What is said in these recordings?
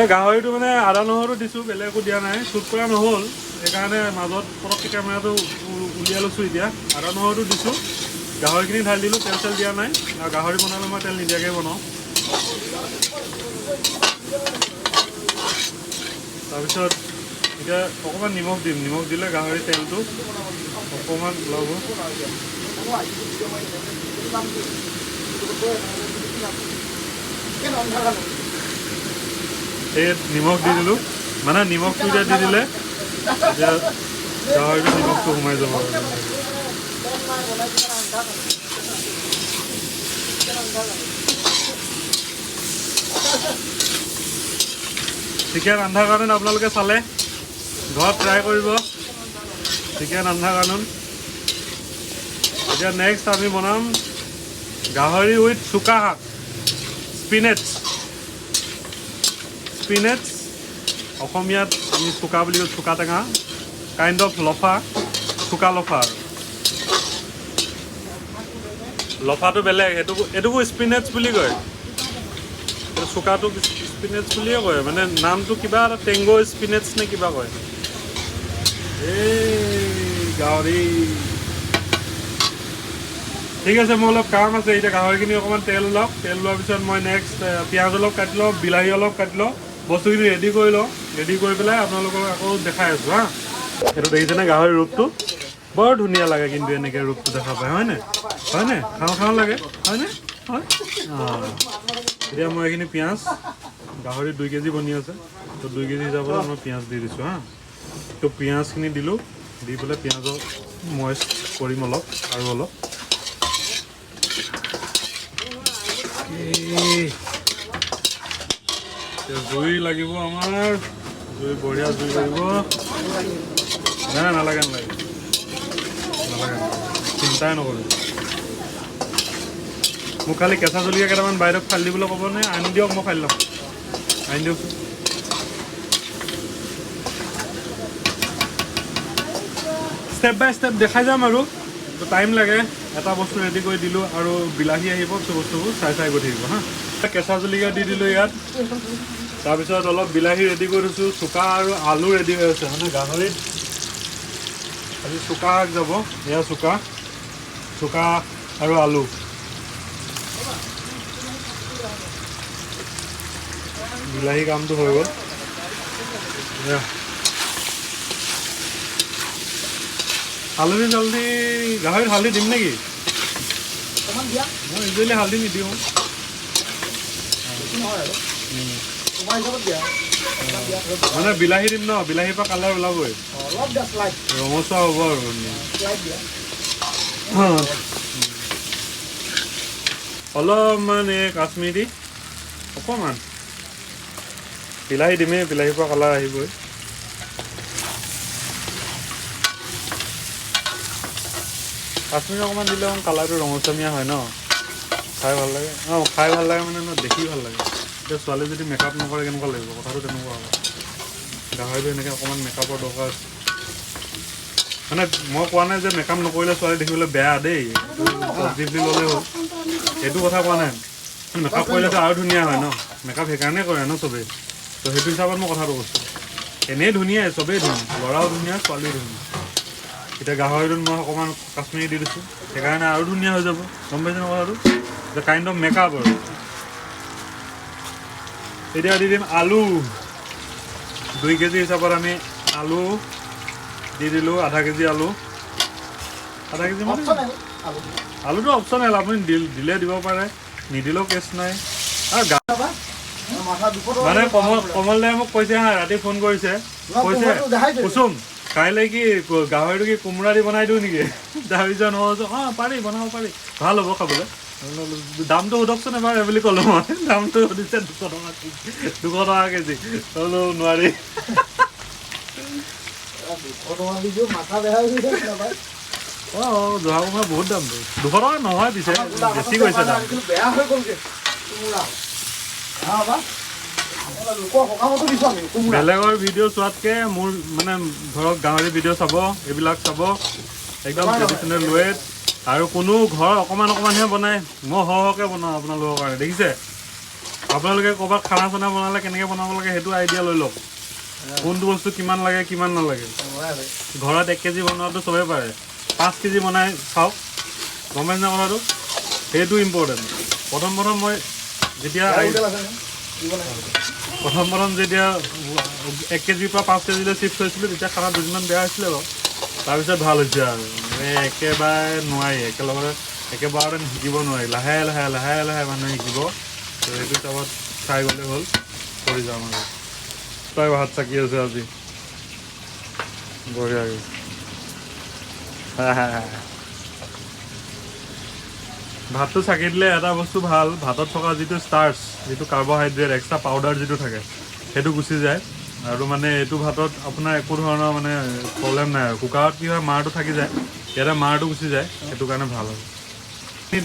এই গাহৰিটো মানে আদা নহৰু দিছোঁ, বেলেগ একো দিয়া নাই। শ্বুট কৰা নহ'ল, সেইকাৰণে মাজত পটককৈ কেমেৰাটো উলিয়াই লৈছোঁ। এতিয়া আদা নহৰুটো দিছোঁ, গাহৰিখিনি ঢালি দিলোঁ, তেল চেল দিয়া নাই। আৰু গাহৰি বনালে মই তেল নিদিয়াকৈ বনাওঁ। তাৰপিছত এতিয়া অকণমান নিমখ দিম, নিমখ দিলে গাহৰি তেলটো অকণমান ওলাব। এই নিমখ দি দিলোঁ, মানে নিমখটো এতিয়া দি দিলে এতিয়া গাহৰিটো নিমখটো সোমাই যাব। চিকেন ৰন্ধাৰ কাৰণে আপোনালোকে চালে ঘৰত ট্ৰাই কৰিব, চিকেন ৰন্ধাৰ কাৰণে। এতিয়া নেক্সট আমি বনাম গাহৰি উইথ চুকা শাক, স্পিনেচ। স্পিনেচ অসমীয়াত আমি চুকা বুলি কওঁ, চুকা টেঙা, কাইণ্ড অফ লফা, চুকা লফা। লফাটো বেলেগ, এইটোকো স্পিনেচ বুলি কয়, চুকাটোক স্পিনেচ বুলিয়ে কয়। মানে নামটো কিবা এটা টেংগো স্পিনেচ নে কিবা কয়। এই গাহৰি ঠিক আছে, মোৰ অলপ কাম আছে এতিয়া। গাহৰিখিনি অকণমান তেল ওলাওক, তেল ওলোৱাৰ পিছত মই নেক্সট পিঁয়াজ অলপ কাটি লওঁ, বিলাহী অলপ কাটি লওঁ, বস্তুখিনি ৰেডি কৰি লওঁ। ৰেডি কৰি পেলাই আপোনালোকক আকৌ দেখাই আছোঁ হা। এইটো দেখিছেনে গাহৰি ৰূপটো? বৰ ধুনীয়া লাগে কিন্তু এনেকৈ ৰূপটো দেখা পায়, হয়নে? হয়নে? খাওঁ খাওঁ লাগে, হয়নে? হয়। অঁ, এতিয়া মই এইখিনি পিঁয়াজ, গাহৰি 2 কেজি বনি আছে, তো 2 কেজি হিচাপত মই পিঁয়াজ দি দিছোঁ হা। তো পিঁয়াজখিনি দিলোঁ, দি পেলাই পিঁয়াজক মইষ্ট কৰিম অলপ আৰু অলপ। জুই লাগিব আমাৰ, জুই বঢ়িয়া জুই লাগিব। নাই নালাগে নালাগে নালাগে, চিন্তাই নকৰোঁ। মোক খালি কেঁচা জলকীয়া কেইটামান বাইদেউক ফালি দিবলৈ ক'বনে? আনি দিয়ক, মই ফালি ল'ম। আনি দিয়কচোন। ষ্টেপ বাই ষ্টেপ দেখাই যাম আৰু টাইম লাগে। এটা বস্তু ৰেডি কৰি দিলোঁ আৰু বিলাহী আহিব, চব বস্তুবোৰ চাই চাই গৈ থাকিব হা। কেঁচা জলকীয়া দি দিলোঁ ইয়াত, তাৰপিছত অলপ বিলাহী ৰেডি কৰি থৈছোঁ, চুকা আৰু আলু ৰেডি হৈ আছে মানে গাহৰিত আজি চুকা শাক যাব। এয়া চুকা, চুকা আৰু আলু। বিলাহী কামটো হৈ গ'ল। হালধি চালধি, গাহৰিত হালধি দিম নেকি? মই ইউজুৱেলি হালধি নিদিওঁ। মানে বিলাহী দিম ন, বিলাহীৰ পৰা কালাৰ ওলাবই, ৰঙচুৱা হ'ব আৰু। অলপমান এই কাশ্মীৰী অকণমান, বিলাহী দিমেই, বিলাহীৰ পৰা কালাৰ আহিবই। কাশ্মীৰী অকণমান দিলে কালাৰটো ৰঙচমীয়া হয় ন, খাই ভাল লাগে। অঁ, খাই ভাল লাগে মানে দেখি ভাল লাগে। এতিয়া ছোৱালী যদি মেকআপ নকৰে কেনেকুৱা লাগিব, কথাটো তেনেকুৱা হ'ব। গাহৰিটো এনেকৈ অকণমান মেকআপৰ দৰকাৰ আছে। মানে মই কোৱা নাই যে মেকআপ নকৰিলে ছোৱালী দেখিবলৈ বেয়া দেই, পজিটিভলি ল'লেই হ'ল, সেইটো কথা কোৱা নাই। মেকআপ কৰিলেতো আৰু ধুনীয়া হয় ন, মেকআপ সেইকাৰণে কৰে ন চবেই। তো সেইটো হিচাপত মই কথাটো কৈছোঁ। এনেই ধুনীয়াই, চবেই ধুনীয়া, ল'ৰাও ধুনীয়া, ছোৱালীও ধুনীয়া। এতিয়া গাহৰিটোত মই অকণমান কাশ্মীৰী দি দিছোঁ, সেইকাৰণে আৰু ধুনীয়া হৈ যাব। গম পাইছে ন কথাটো? দ্য কাইণ্ড অফ মেকআপ আৰু। এতিয়া দি দিম আলু। 2 কেজি হিচাপত আমি আলু দি দিলোঁ, আধা কেজি আলু। আধা কেজি মানে আলুটো অপশ্যনেল, আপুনি দিলে দিব পাৰে, নিদিলেও কেছ নাই। আৰু মানে কমল দাই মোক কৈছে হা, ৰাতি ফোন কৰিছে, কৈছে কুচুম কাইলৈ কি গাহৰিটো কি কোমোৰা দি বনাই দিওঁ নেকি? তাৰপিছত মই কৈছোঁ অঁ পাৰি, বনাব পাৰি, ভাল হ'ব খাবলৈ। দামটো সোধকচোন এবাৰ বুলি ক'লোঁ মই। দামটো সুধিছে 200 টকা কেজি। ক'লোঁ নোৱাৰি। অঁ, জহা কোমোৰা বহুত দামটো। 200 টকা নহয়, পিছে বেছি কৈছে দাম। বেলেগৰ ভিডিঅ' চোৱাতকৈ মোৰ মানে ধৰক গাহৰি ভিডিঅ' চাব, এইবিলাক চাব, একদম ট্ৰেডিশ্যনেল ৱেত। আৰু কোনো ঘৰ অকণমান অকণমানহে বনায়, মই সৰহকৈ বনাওঁ আপোনালোকৰ কাৰণে, দেখিছে? আপোনালোকে ক'ৰবাত খানা চানা বনালে কেনেকৈ বনাব লাগে সেইটো আইডিয়া লৈ লওক কোনটো বস্তু কিমান লাগে কিমান নালাগে ঘৰত 1 কেজি বনোৱাটো চবেই পাৰে 5 কেজি বনাই চাওক গম পাইছে কথাটো সেইটো ইম্পৰ্টেণ্ট প্ৰথম মই যেতিয়া প্ৰথম যেতিয়া 1 কেজিৰ পৰা 5 কেজিলৈ চিফ্ট হৈছিলোঁ তেতিয়া খানা দুদিনমান বেয়া হৈছিলে বাৰু তাৰপিছত ভাল হৈছে আৰু একেবাৰে নোৱাৰি একেবাৰতে শিকিব নোৱাৰি লাহে লাহে মানুহে শিকিব তো সেইটো হিচাপত চাই গ'লে হ'ল কৰি যাম আৰু তাই ভাত চাকি আছে আজি বঢ়িয়াকৈ ভাতটো চাকি দিলে এটা বস্তু ভাল ভাতত থকা যিটো ষ্টাৰ্চ যিটো কাৰ্বহাইড্ৰেট এক্সট্ৰা পাউডাৰ যিটো থাকে সেইটো গুচি যায় আৰু মানে এইটো ভাতত আপোনাৰ একো ধৰণৰ মানে প্ৰব্লেম নাই আৰু কুকাৰত কি হয় মাৰটো থাকি যায় ইয়াতে মাৰটো গুচি যায় সেইটো কাৰণে ভাল হয়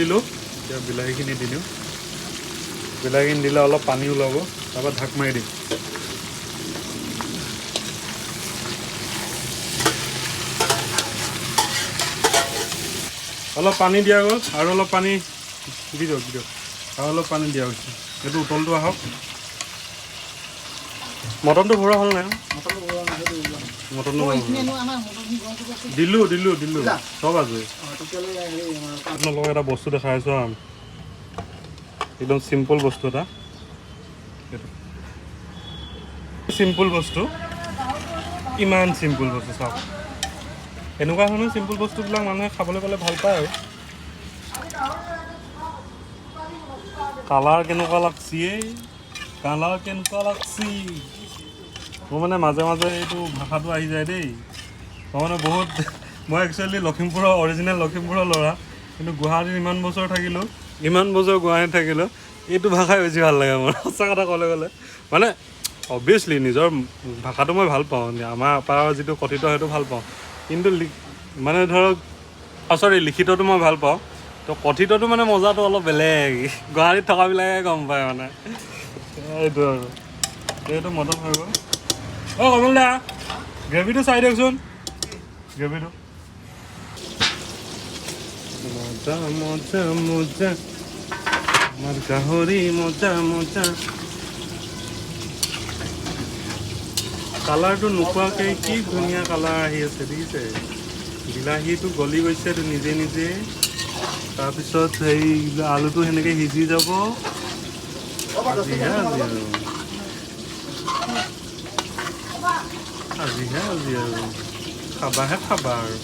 দিলোঁ এতিয়া বিলাহীখিনি দি দিওঁ বিলাহীখিনি দিলে অলপ পানী ওলাব তাৰপৰা ঢাক মাৰি দিম অলপ পানী দিয়া গ'ল আৰু অলপ পানী দি দিয়ক আৰু অলপ পানী দিয়া হৈছে এইটো উতলটো আহক মটনটো ভৰোৱা হ'ল নাই মটনটো দিলোঁ চব আজৰি আপোনালোকক এটা বস্তু দেখাই আছোঁ একদম চিম্পল বস্তু এটা চিম্পল বস্তু ইমান চিম্পল বস্তু চাওক এনেকুৱা ধৰণৰ চিম্পল বস্তুবিলাক মানুহে খাবলৈ পালে ভাল পায় আৰু কালাৰ কেনেকুৱা লাগছি মোৰ মানে মাজে এইটো ভাষাটো আহি যায় দেই মই মানে মই একচুৱেলি লখিমপুৰৰ অৰিজিনেল লখিমপুৰৰ ল'ৰা কিন্তু গুৱাহাটীত ইমান বছৰ গুৱাহাটীত থাকিলোঁ এইটো ভাষাই বেছি ভাল লাগে মোৰ সঁচা কথা ক'লে মানে অবভিয়াছলি নিজৰ ভাষাটো মই ভাল পাওঁ আমাৰ পাৰৰ যিটো কথিত সেইটো ভাল পাওঁ কিন্তু মানে ধৰক লিখিতটো মই ভাল পাওঁ তো কথিতটো মানে মজাটো অলপ বেলেগ গুৱাহাটীত থকাবিলাকে গম পায় মানে এইটো আৰু এইটো মটন হৈ গ'ল কমল দা গ্ৰেভিটো চাই দিয়কচোন গ্ৰেভিটো মজা আমাৰ গাহৰি মজা কালাৰটো নোপোৱাকৈ কি ধুনীয়া কালাৰ আহি আছে দেখিছে বিলাহীটো গলি গৈছে নিজে তাৰপিছত হেৰি আলুটো সেনেকৈ সিজি যাব আজিহে আৰু খাবা আৰু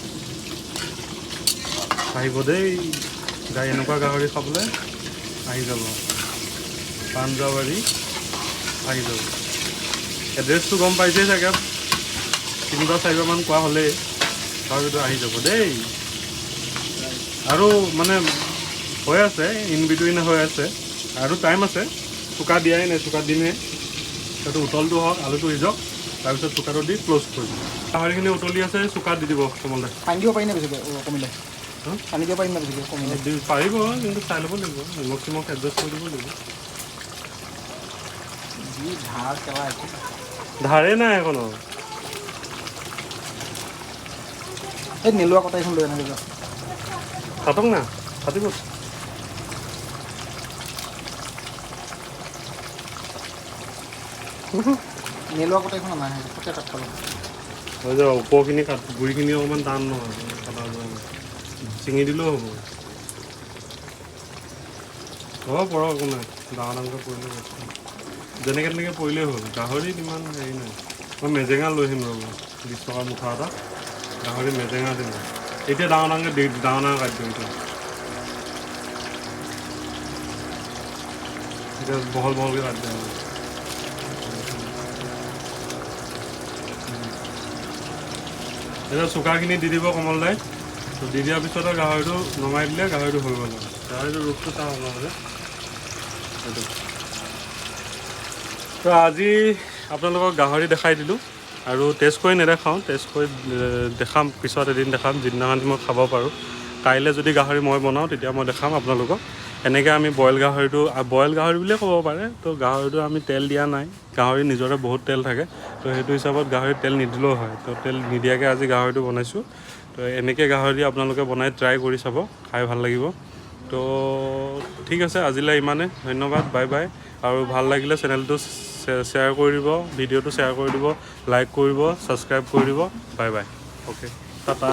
আহিব দেই এনেকুৱা গাহৰি খাবলৈ আহি যাব পাঞ্জাৱাৰী আহি যাব এড্ৰেছটো গম পাইছেই চাগে 3-4বাৰমান কোৱা হ'লেই তাৰপিছত আহি যাব দেই আৰু মানে হৈ আছে ইন বিটুইন হৈ আছে আৰু টাইম আছে চুকা দিয়াই নাই চুকা দিমহে সেইটো উতলটো হওক আলুটো সিজক তাৰপিছত চুকাটো দি ক্ল'জ কৰি দিম গাহৰিখিনি উতলি আছে চুকা দি দিব কমল দা পানী দিব পাৰি না বেছিকৈ কমিলে পানী দিব পাৰিম না বেছিকৈ কমিলে পাৰিব কিন্তু চাই ল'ব লাগিব নিমখ এডজাষ্ট কৰি দিব লাগিব যি ধাৰে নাই এখনো এই নেলুৱা কটাইখন লৈ আনিব কাটক না কাটিব নেলুৱা কটাইখন নাই পটকে কাট খাব হৈ যাব ওপৰখিনি গুৰিখিনি অকণমান টান নহয় কটা চিঙি দিলেও হ'ব পৰক একো নাই ডাঙৰকৈ পৰিলে যেনেকৈ তেনেকৈ পৰিলেই হ'ল গাহৰিত ইমান হেৰি নাই মই মেজেঙা লৈ আহিম ৰ'ব 20 টকাৰ মুঠা এটা গাহৰি মেজেঙা দিম এতিয়া ডাঙৰ কাটি দিম এতিয়া বহলকৈ কাটি দিম এতিয়া চুকাখিনি দি দিব কমল দাই তো দি দিয়াৰ পিছতে গাহৰিটো নমাই দিলে গাহৰিটো হৈ গ'ল গাহৰিটো ৰূপটো চাওঁ নহ'লে সেইটো তো আজি আপোনালোকক গাহৰি দেখাই দিলোঁ আৰু টেষ্ট কৰি নেদেখাওঁ টেষ্ট কৰি দেখাম পিছত এদিন দেখাম যিদিনাখন মই খাব পাৰোঁ কাইলৈ যদি গাহৰি মই বনাওঁ তেতিয়া মই দেখাম আপোনালোকক এনেকৈ আমি বইল গাহৰি বুলিয়ে ক'ব পাৰে তো গাহৰিটো আমি তেল দিয়া নাই গাহৰি নিজৰে বহুত তেল থাকে তো সেইটো হিচাপত গাহৰিত তেল নিদিলেও হয় তো তেল নিদিয়াকৈ আজি গাহৰিটো বনাইছোঁ তো এনেকৈ গাহৰি আপোনালোকে বনাই ট্ৰাই কৰি চাব খাই ভাল লাগিব তো ঠিক আছে আজিলৈ ইমানে ধন্যবাদ বাই বাই আৰু ভাল লাগিলে চেনেলটো শ্বেয়াৰ কৰি দিব, ভিডিঅ'টো শ্বেয়াৰ কৰি দিব, লাইক কৰিব, ছাবস্ক্ৰাইব কৰি দিব। Bye bye. অ'কে, টাটা।